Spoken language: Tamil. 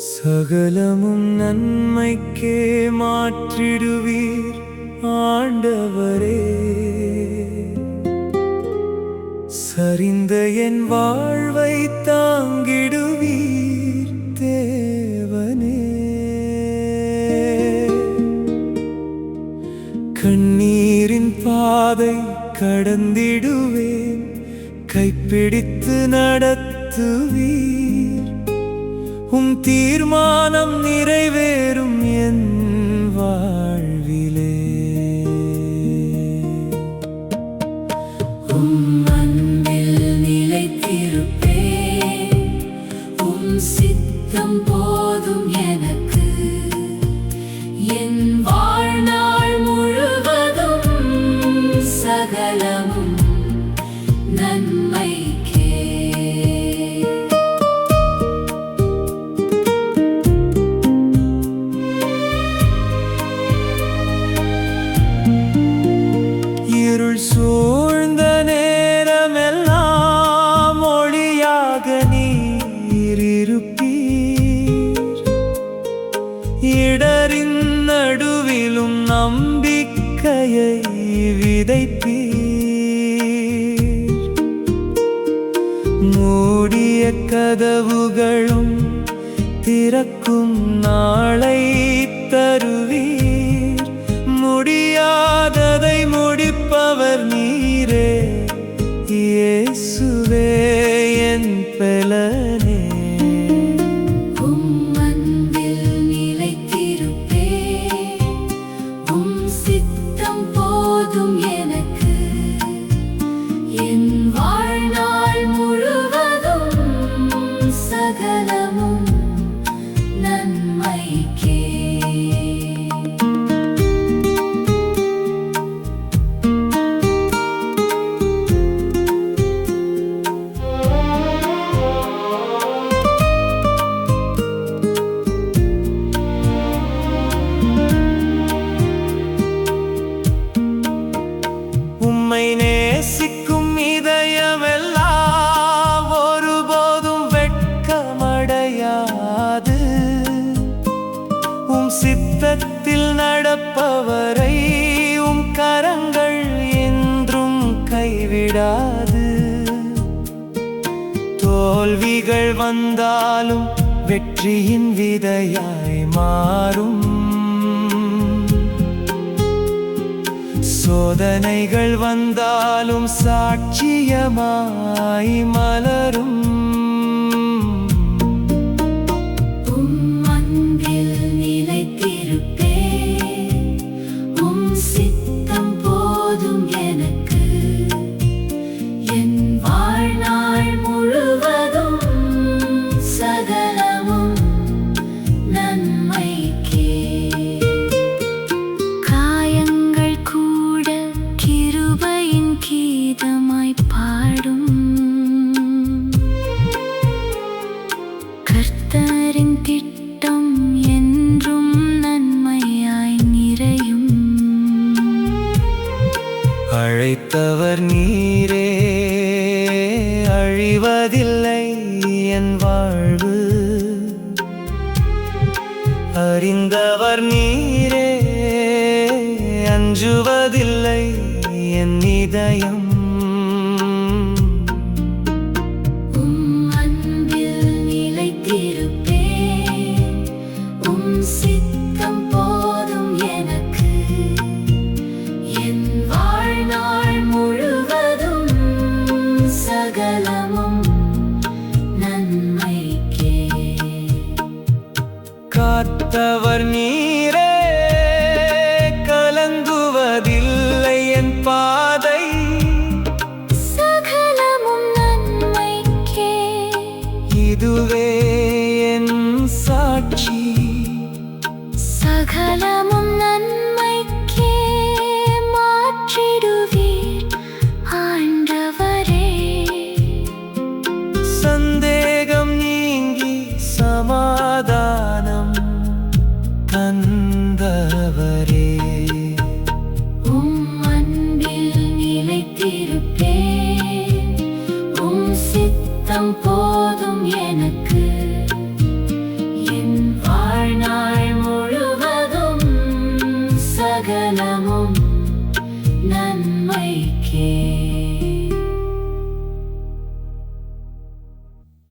சகலமும் நன்மைக்கே மாற்றிடுவீர் ஆண்டவரே. சரிந்த என் வாழ்வை தாங்கிடுவீர் தேவனே. கண்ணீரின் பாதை கடந்திடுவேன், கைப்பிடித்து நடத்துவீர். தீர்மானம் நிறைவேறும் என் வாழ்விலே. அன்பில் நிலைத்திருப்பேன், சித்தம் போதும் எனக்கு. என் வாழ்நாள் முழுவதும் சகலமும் நன்மைக்கே. இருள் சூழ்ந்த நேரமெல்லாம் ஒளியாக நீர் இருப்பீர். இடரின் நடுவிலும் நம்பிக்கையை விதைப்பீர். மூடிய கதவுகளும் திறக்கும் நாளை தருவீர். முடியாததை முடிப்பவர் நீரே, இயேசுவே என் பெலனே. அன்பில் நிலைத்திருப்பேன், சித்தம் போதும் எனக்கு. என் வாழ்நாள் முழுவதும் சகலமும் நன்மைக்கே. உம்மை நேசிக்கும் இதயமெல்லாம் ஒருபோதும் வெட்கமடையாது. சித்தத்தில் நடப்பவரை கரங்கள் என்றும் கைவிடாது. தோல்விகள் வந்தாலும் வெற்றியின் விதையாய் மாறும். சோதனைகள் வந்தாலும் சாட்சியமாய் மலரும். அன்பில் நிலைத்திருப்பேன், சித்தம் போதும் எனக்கு. என் வாழ்நாள் முழுவதும் சகலமும் நன்மைக்கே. கீதமாய் பாடும் கர்த்தரின் திட்டம் என்றும் நன்மையாய் நிறையும். அழைத்தவர் நீரே, அழிவதில்லை என் வாழ்வு. அறிந்தவர் நீரே, அஞ்சுவதில்லை என் இதயம். அன்பில் நிலைத்திருப்பேன், சித்தம் போதும் எனக்கு. என் வாழ்நாள் முழுவதும் சகலமும் நன்மைக்கே. காத்தவர் நீரே, கலங்குவதில்லை என் பாதை. சகலமும் நன்மைக்கே. இதுவே என் சாட்சி. சகலமும் நன்மைக்கே மாற்றிடுவீர் ஆண்டவரே. சந்தேகம் நீங்கி சமாதானம் தந்தவரே. அன்பில் நிலைத்திருப்பேன், சித்தம் போதும் எனக்கு. என் உம் நன்மைக்கே